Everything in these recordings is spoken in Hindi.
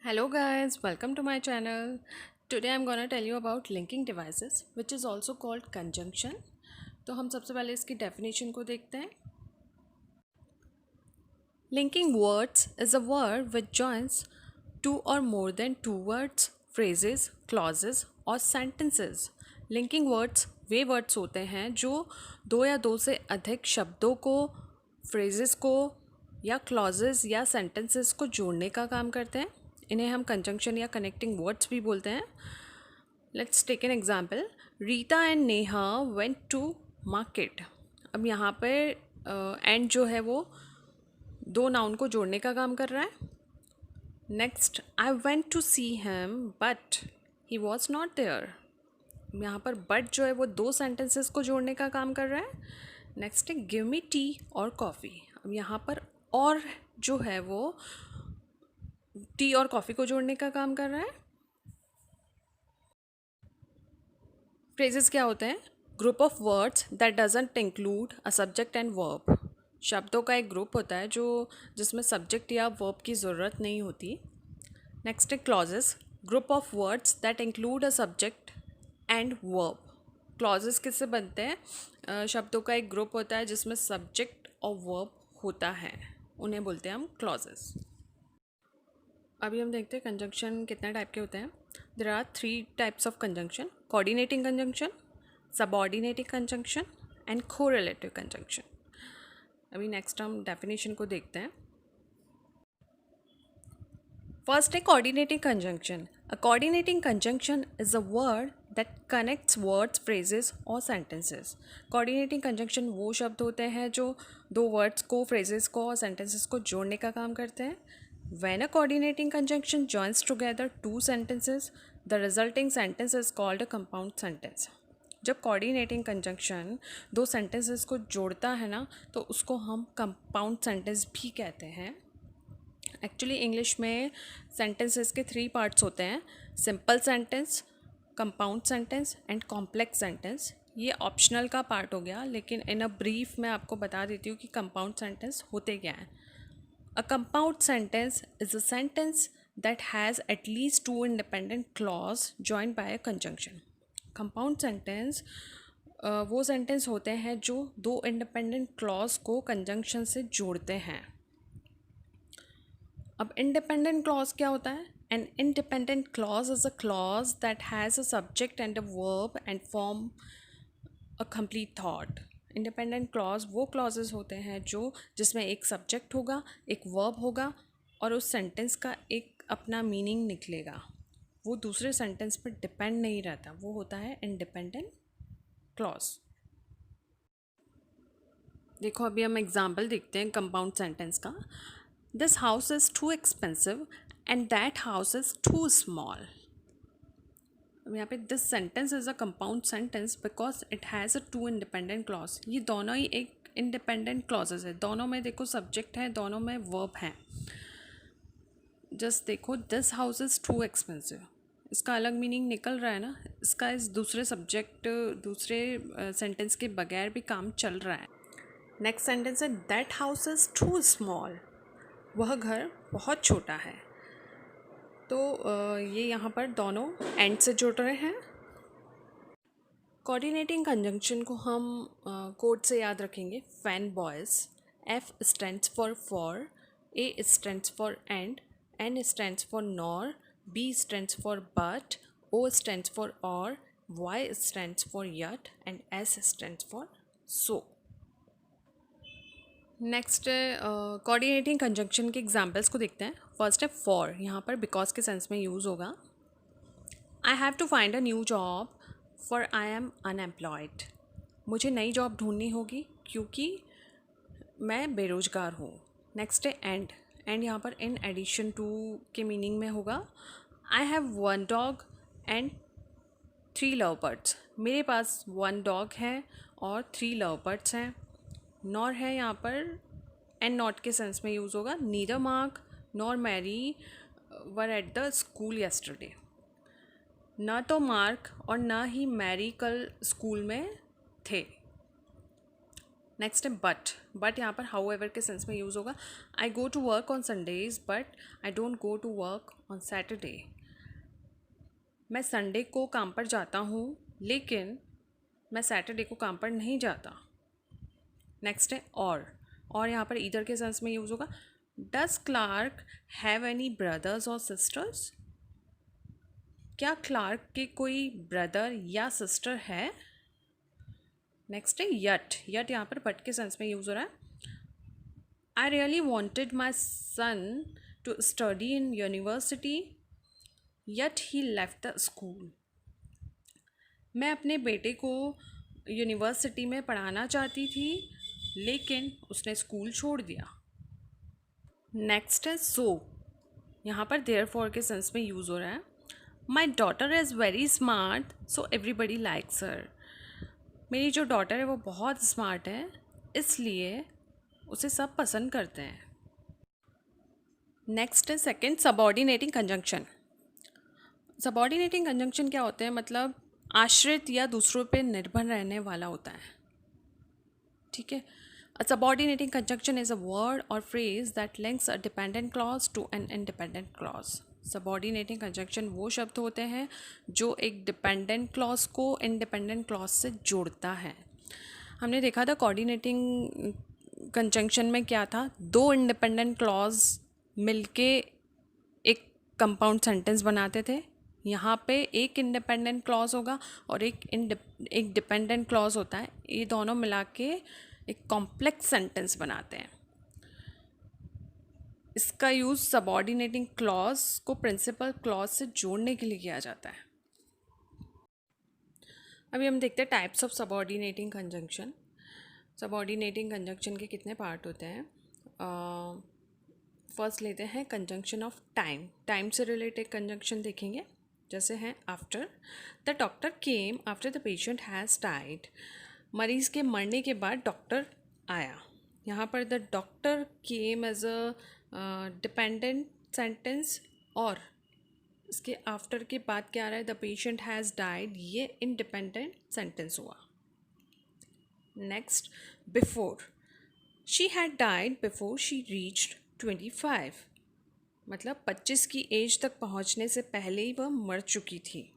Hello guys, welcome to my channel. Today I'm gonna tell you about linking devices which is also called conjunction. तो हम सबसे पहले इसकी definition को देखते हैं. Linking words is a word which joins two or more than two words, phrases, clauses और sentences. Linking words वे words होते हैं जो दो या दो से अधिक शब्दों को, phrases को या clauses या sentences को जोड़ने का काम करते हैं. इन्हें हम कंजंक्शन या कनेक्टिंग वर्ड्स भी बोलते हैं. Let's take an example. Rita and Neha went to market. अब यहाँ पर एंड जो है वो दो नाउन को जोड़ने का काम कर रहा है. Next, I went to see him but he was not there. यहाँ पर बट जो है वो दो सेंटेंसेस को जोड़ने का काम कर रहा है. नेक्स्ट है गिव मी टी और कॉफ़ी. अब यहाँ पर और जो है वो टी और कॉफ़ी को जोड़ने का काम कर रहा है. फ्रेजेस क्या होते हैं? Group of words that doesn't include a subject and verb. शब्दों का एक ग्रुप होता है जिसमें सब्जेक्ट या वर्ब की ज़रूरत नहीं होती. नेक्स्ट है clauses. Group of words that include a subject and verb. Clauses किससे बनते हैं? शब्दों का एक ग्रुप होता है जिसमें सब्जेक्ट और वर्ब होता है, उन्हें बोलते हैं हम क्लॉजेस. अभी हम देखते हैं कंजंक्शन कितने टाइप के होते हैं. There are 3 types of conjunction: coordinating conjunction, subordinating conjunction and correlative conjunction. अभी नेक्स्ट हम डेफिनेशन को देखते हैं. फर्स्ट है coordinating conjunction. A coordinating conjunction is a word that connects words, phrases और सेंटेंसेस. कोऑर्डिनेटिंग कंजंक्शन वो शब्द होते हैं जो दो वर्ड्स को, फ्रेजेस को और सेंटेंसेस को जोड़ने का काम करते हैं. When a coordinating conjunction joins together two sentences, the resulting sentence is called a compound sentence. जब coordinating conjunction दो sentences को जोड़ता है ना, तो उसको हम compound sentence भी कहते हैं. एक्चुअली इंग्लिश में sentences के 3 parts होते हैं: simple sentence, compound sentence and complex sentence. ये ऑप्शनल का पार्ट हो गया, लेकिन इन अ ब्रीफ मैं आपको बता देती हूँ कि कंपाउंड सेंटेंस होते क्या हैं. A compound sentence is a sentence that has at least two independent clause joined by a conjunction. Compound sentence वो सेंटेंस होते हैं जो दो इंडिपेंडेंट क्लॉज को कंजंक्शन से जोड़ते हैं. अब इंडिपेंडेंट क्लॉज क्या होता है? An independent clause is a clause that has a subject and a verb and form a complete thought. Independent clause वो क्लॉजेस होते हैं जिसमें एक सब्जेक्ट होगा, एक वर्ब होगा और उस सेंटेंस का एक अपना मीनिंग निकलेगा. वो दूसरे सेंटेंस पर डिपेंड नहीं रहता. वो होता है इंडिपेंडेंट क्लॉज. देखो अभी हम एग्जाम्पल देखते हैं कंपाउंड सेंटेंस का. This house is too expensive and that house is too small. अब यहाँ पे this sentence is a compound sentence because it has a 2 independent clause. ये दोनों ही एक इंडिपेंडेंट क्लॉजेज है. दोनों में देखो सब्जेक्ट है, दोनों में वर्ब है. जस्ट देखो, this house is too expensive, इसका अलग मीनिंग निकल रहा है ना. इसका इस दूसरे सब्जेक्ट, दूसरे सेंटेंस के बगैर भी काम चल रहा है. नेक्स्ट सेंटेंस है that house is too small. वह घर बहुत छोटा है. तो ये यहाँ पर दोनों एंड से जुड़ रहे हैं. कोऑर्डिनेटिंग कंजंक्शन को हम कोड से याद रखेंगे. Fan boys. F stands for, A stands for and, N stands for nor, B stands for but, O stands for और, Y stands for yet and S stands for so. Next coordinating conjunction के एग्जाम्पल्स को देखते हैं. फर्स्ट है फॉर. यहाँ पर बिकॉज के सेंस में यूज़ होगा. I have to find a new job for I am unemployed. मुझे नई जॉब ढूंढनी होगी क्योंकि मैं बेरोज़गार हूँ. नेक्स्ट है एंड. एंड यहाँ पर इन एडिशन टू के मीनिंग में होगा. I have 1 dog and 3 love birds. मेरे पास 1 डॉग है और 3 लव बर्ड्स हैं. नॉर है यहाँ पर एंड नॉट के सेंस में यूज़ होगा. Neither Mark nor Mary were at the school yesterday. ना तो मार्क और ना ही मैरी कल स्कूल में थे. नेक्स्ट है बट यहाँ पर हाउ एवर के सेंस में यूज़ होगा. I go to work on Sundays but I don't go to work on Saturday. मैं संडे को काम पर जाता हूँ लेकिन मैं सैटरडे को काम पर नहीं जाता. नेक्स्ट है और यहाँ पर ईदर के सेंस में यूज़ होगा. Does Clark have any brothers और सिस्टर्स. क्या क्लार्क के कोई ब्रदर या सिस्टर है. नेक्स्ट है यट यहाँ पर बट के सेंस में यूज़ हो रहा है. I really wanted my son to study in university yet he left the school. मैं अपने बेटे को यूनिवर्सिटी में पढ़ाना चाहती थी लेकिन उसने स्कूल छोड़ दिया. नेक्स्ट है सो यहाँ पर देयर फॉर के सेंस में यूज़ हो रहा है. My daughter is very smart so everybody likes her. मेरी जो डॉटर है वो बहुत स्मार्ट है इसलिए उसे सब पसंद करते हैं. नेक्स्ट है second subordinating conjunction. Subordinating conjunction क्या होते हैं, मतलब आश्रित या दूसरों पे निर्भर रहने वाला होता है. ठीक है. A subordinating conjunction is a word or phrase that links a dependent clause to an independent clause. Subordinating conjunction वो शब्द होते हैं जो एक डिपेंडेंट क्लॉज को इंडिपेंडेंट क्लॉज से जोड़ता है. हमने देखा था कोऑर्डिनेटिंग कंजंक्शन में क्या था, दो इंडिपेंडेंट क्लॉज मिलके एक कंपाउंड सेंटेंस बनाते थे. यहाँ पे एक इंडिपेंडेंट क्लॉज होगा और एक डिपेंडेंट क्लॉज होता है. ये दोनों मिला के एक कॉम्प्लेक्स सेंटेंस बनाते हैं. इसका यूज़ सबऑर्डिनेटिंग क्लॉज को प्रिंसिपल क्लॉज से जोड़ने के लिए किया जाता है. अभी हम देखते हैं types of subordinating conjunction. Subordinating conjunction के कितने पार्ट होते हैं. फर्स्ट लेते हैं कंजंक्शन ऑफ टाइम. टाइम से रिलेटेड कंजंक्शन देखेंगे. जैसे हैं after. The doctor came after the patient has died. मरीज़ के मरने के बाद डॉक्टर आया. यहाँ पर the doctor came as a dependent sentence और इसके आफ्टर के बाद क्या आ रहा है, द पेशेंट हैज़ डाइड, ये इंडिपेंडेंट सेंटेंस हुआ. Next before. She had died before she reached 25. मतलब 25 की एज तक पहुँचने से पहले ही वह मर चुकी थी,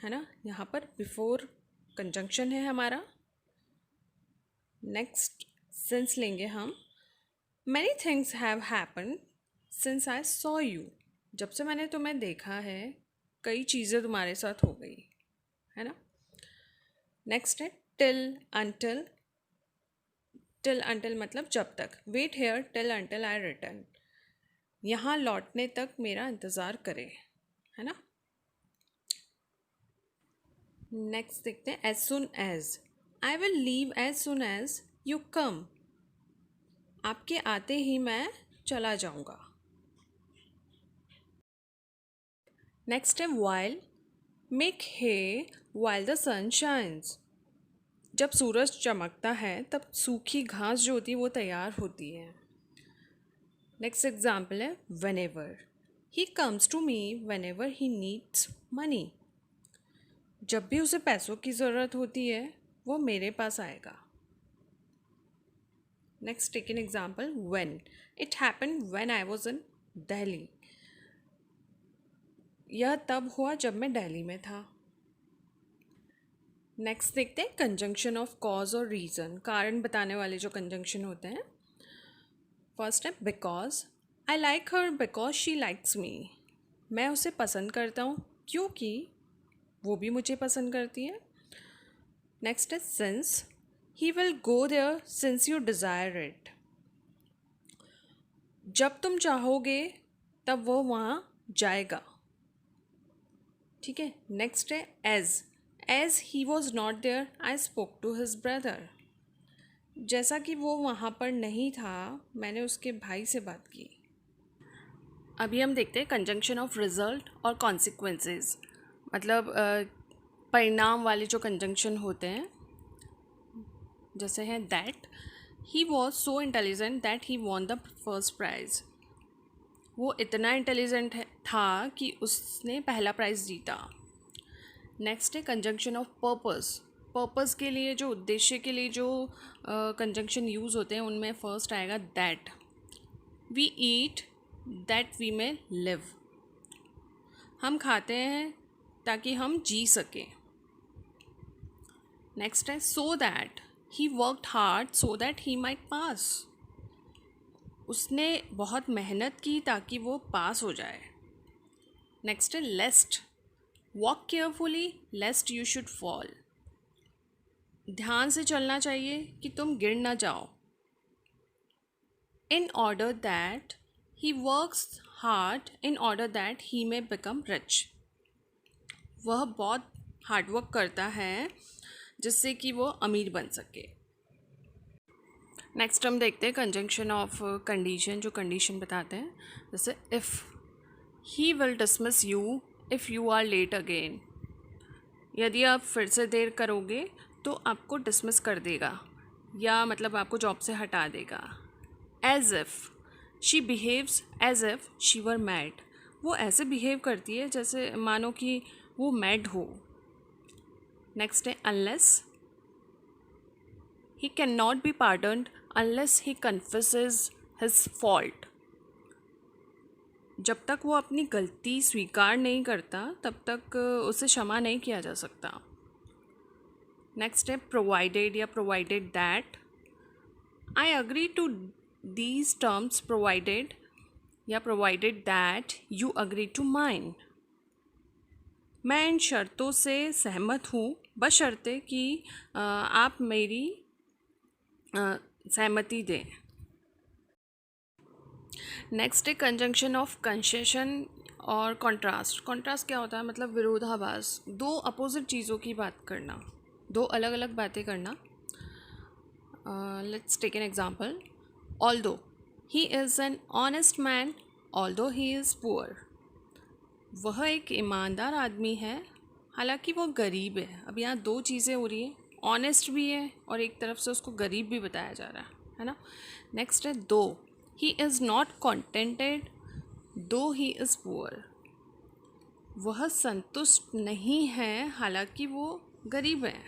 है ना. यहाँ पर बिफोर कंजंक्शन है हमारा. नेक्स्ट सिंस लेंगे हम. Many things have happen since I saw you. जब से मैंने तुम्हें देखा है कई चीज़ें तुम्हारे साथ हो गई, है ना. नेक्स्ट है टिल अंटिल. टिल अंटिल मतलब जब तक. Wait here till until I return. यहाँ लौटने तक मेरा इंतज़ार करे, है ना. नेक्स्ट देखते हैं as soon as. I will leave as soon as you come. आपके आते ही मैं चला जाऊँगा. नेक्स्ट है while. Make hay while the sun shines. जब सूरज चमकता है तब सूखी घास जो होती है वो तैयार होती है. नेक्स्ट एग्जाम्पल है whenever. He comes to me whenever he needs money. जब भी उसे पैसों की ज़रूरत होती है वो मेरे पास आएगा. Next take an example when. It happen when I was in Delhi. यह तब हुआ जब मैं दिल्ली में था. नेक्स्ट देखते हैं कंजंक्शन ऑफ कॉज और रीज़न. कारण बताने वाले जो कंजंक्शन होते हैं. फर्स्ट है because. I like her because she likes me. मैं उसे पसंद करता हूँ क्योंकि वो भी मुझे पसंद करती है. नेक्स्ट है since. He will go there since you desire it. जब तुम चाहोगे तब वो वहाँ जाएगा. ठीक है. नेक्स्ट है as. As he was not there I spoke to his brother. जैसा कि वो वहाँ पर नहीं था मैंने उसके भाई से बात की. अभी हम देखते हैं कंजंक्शन ऑफ रिजल्ट और कॉन्सिक्वेंसेस. मतलब परिणाम वाले जो कंजंक्शन होते हैं. जैसे हैं that. He was so intelligent that he won the first prize. वो इतना इंटेलिजेंट था कि उसने पहला प्राइज़ जीता. नेक्स्ट है कंजंक्शन ऑफ पर्पस. पर्पस के लिए, जो उद्देश्य के लिए जो कंजंक्शन यूज़ होते हैं उनमें फर्स्ट आएगा that. We eat that we may live. हम खाते हैं ताकि हम जी सकें. नेक्स्ट है so that. He worked hard so that he might pass. उसने बहुत मेहनत की ताकि वो पास हो जाए. नेक्स्ट है lest. Walk carefully lest you should fall. ध्यान से चलना चाहिए कि तुम गिर ना जाओ. In order that he works hard in order that he may become rich. वह बहुत हार्डवर्क करता है जिससे कि वो अमीर बन सके. नेक्स्ट हम देखते हैं कंजंक्शन ऑफ कंडीशन, जो कंडीशन बताते हैं. जैसे if he will dismiss you if you are late again. यदि आप फिर से देर करोगे तो आपको डिसमिस कर देगा, या मतलब आपको जॉब से हटा देगा. As if she behaves as if she were mad. वो ऐसे बिहेव करती है जैसे मानो कि वो मैड हो. नेक्स्ट है unless. He can not be pardoned unless he confesses his fault. जब तक वो अपनी गलती स्वीकार नहीं करता तब तक उसे क्षमा नहीं किया जा सकता. नेक्स्ट है प्रोवाइडेड या provided that. I agree to these terms provided या provided that you agree to mine. मैं इन शर्तों से सहमत हूँ बशर्ते कि आप मेरी सहमति दें. नेक्स्ट है कंजंक्शन ऑफ कंसेशन और कॉन्ट्रास्ट. कॉन्ट्रास्ट क्या होता है? मतलब विरोधाभास. दो अपोजिट चीज़ों की बात करना, दो अलग अलग बातें करना. Let's take an example. Although he is an honest man although he is poor. वह एक ईमानदार आदमी है हालांकि वो गरीब है. अब यहाँ दो चीज़ें हो रही हैं, ऑनेस्ट भी है और एक तरफ से उसको गरीब भी बताया जा रहा है ना. नेक्स्ट है दो. ही इज़ नॉट कॉन्टेंटेड दो ही इज़ पुअर. वह संतुष्ट नहीं है हालांकि वो गरीब है.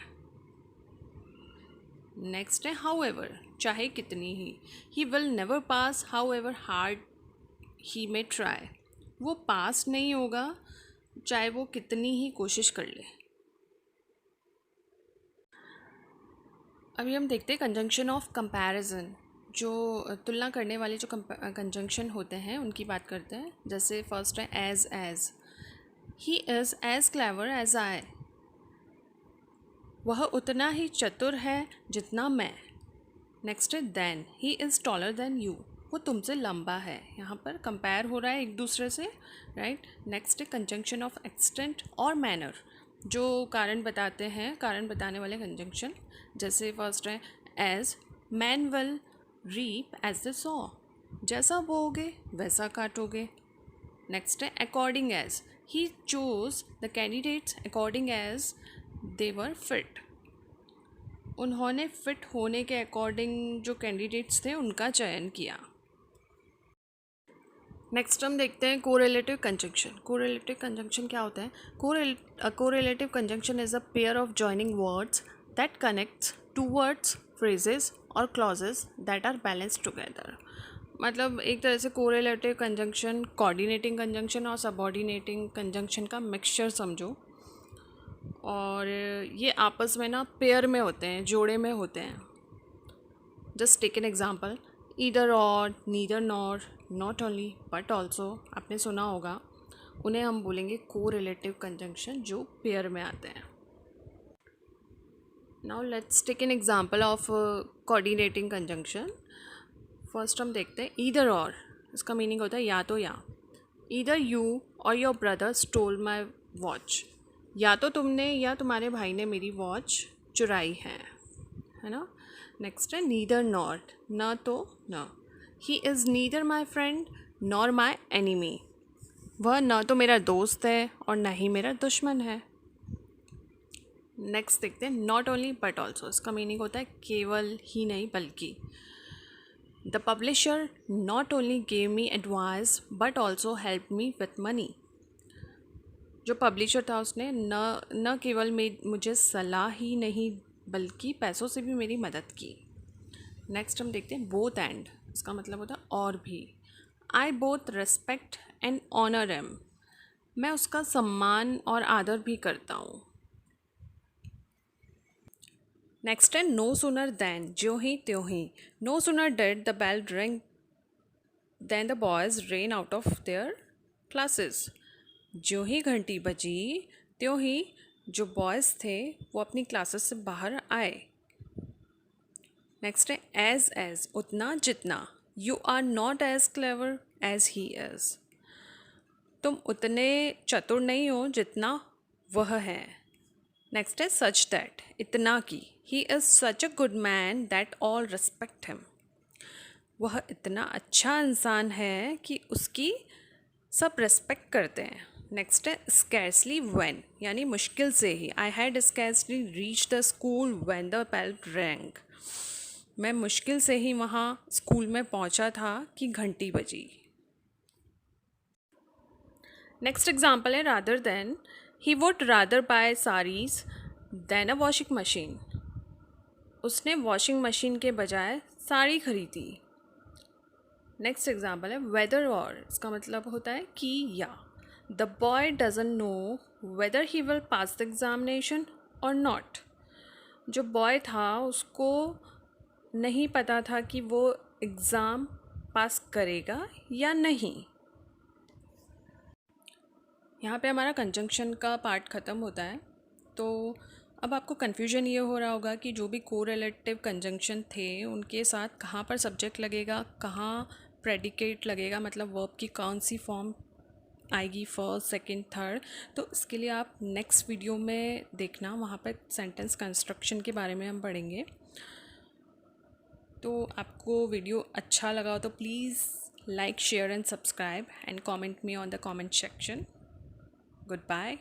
नेक्स्ट है हाउएवर. चाहे कितनी he will never pass however hard he may try. वो पास नहीं होगा चाहे वो कितनी ही कोशिश कर ले. अभी हम देखते हैं कंजंक्शन ऑफ कंपैरिजन. जो तुलना करने वाले जो कंजंक्शन होते हैं उनकी बात करते हैं. जैसे फर्स्ट है as. He is as clever as I. वह उतना ही चतुर है जितना मैं. नेक्स्ट है than. He is taller than you. वो तुमसे लंबा है. यहाँ पर कंपेयर हो रहा है एक दूसरे से, राइट. नेक्स्ट है कंजंक्शन ऑफ एक्सटेंट और मैनर, जो कारण बताते हैं, कारण बताने वाले कंजंक्शन. जैसे फर्स्ट है as. Man will reap as the saw. जैसा बोओगे वैसा काटोगे. नेक्स्ट है according as. He chose the candidates according as they were fit. उन्होंने फिट होने के अकॉर्डिंग जो कैंडिडेट्स थे उनका चयन किया. नेक्स्ट हम देखते हैं कोरिलेटिव कंजंक्शन. कोरिलेटिव कंजंक्शन क्या होता है? Correlative conjunction is a pair of joining words that connects two words, phrases और clauses that are balanced together. मतलब एक तरह से कोरिलेटिव कंजंक्शन कोऑर्डिनेटिंग कंजंक्शन और सबऑर्डिनेटिंग कंजंक्शन का मिक्सचर समझो. और ये आपस में ना पेयर में होते हैं, जोड़े में होते हैं. Just take an example. Either or, neither nor, not only but also. आपने सुना होगा. उन्हें हम बोलेंगे कोरिलेटिव कंजंक्शन जो पेयर में आते हैं. Now let's take an example of coordinating conjunction. First हम देखते हैं ईदर और. इसका मीनिंग होता है या तो या. ईदर यू और your brother stole my watch. या तो तुमने या तुम्हारे भाई ने मेरी वॉच चुराई है ना. नेक्स्ट है नीदर नॉट. न तो न. He is neither my friend nor my enemy. वह न तो मेरा दोस्त है और न ही मेरा दुश्मन है. नेक्स्ट देखते हैं नॉट ओनली बट ऑल्सो. इसका मीनिंग होता है केवल ही नहीं बल्कि. The publisher not only gave me advice but also help me with money. जो पब्लिशर था उसने न केवल मुझे सलाह ही नहीं बल्कि पैसों से भी मेरी मदद की। नेक्स्ट हम देखते हैं बोथ एंड, इसका मतलब होता है और भी। I both respect and honour him, मैं उसका सम्मान और आदर भी करता हूँ। नेक्स्ट है नो सुनर दैन, ज्यों ही त्यों ही। No sooner did the bell ring then the boys ran out of their classes, ज्यों ही घंटी बजी त्यों ही जो बॉयज़ थे वो अपनी क्लासेस से बाहर आए। नेक्स्ट है एज उतना जितना। You are not as clever as he is, तुम उतने चतुर नहीं हो जितना वह है। नेक्स्ट है सच दैट, इतना की। He is such a good man that all respect him, वह इतना अच्छा इंसान है कि उसकी सब रेस्पेक्ट करते हैं। नेक्स्ट है स्कैर्सली व्हेन, यानी मुश्किल से ही। I had scarcely reach the school when the bell rang, मैं मुश्किल से ही वहाँ स्कूल में पहुँचा था कि घंटी बजी। नेक्स्ट एग्जाम्पल है rather than, he would rather buy saris than a washing machine, उसने वॉशिंग मशीन के बजाय साड़ी खरीदी। नेक्स्ट एग्जाम्पल है वेदर और, इसका मतलब होता है कि या। The boy doesn't know whether he will pass the examination और नॉट, जो बॉय था उसको नहीं पता था कि वो एग्ज़ाम पास करेगा या नहीं। यहाँ पे हमारा कंजंक्शन का पार्ट ख़त्म होता है। तो अब आपको कन्फ्यूजन ये हो रहा होगा कि जो भी कोरिलेटिव कंजंक्शन थे उनके साथ कहाँ पर सब्जेक्ट लगेगा, कहाँ प्रेडिकेट लगेगा, मतलब वर्ब की कौन सी फॉर्म आएगी, फर्स्ट सेकंड थर्ड। तो इसके लिए आप नेक्स्ट वीडियो में देखना, वहाँ पर सेंटेंस कंस्ट्रक्शन के बारे में हम पढ़ेंगे। तो आपको वीडियो अच्छा लगा हो तो please like share and subscribe and comment me on the comment section. Goodbye.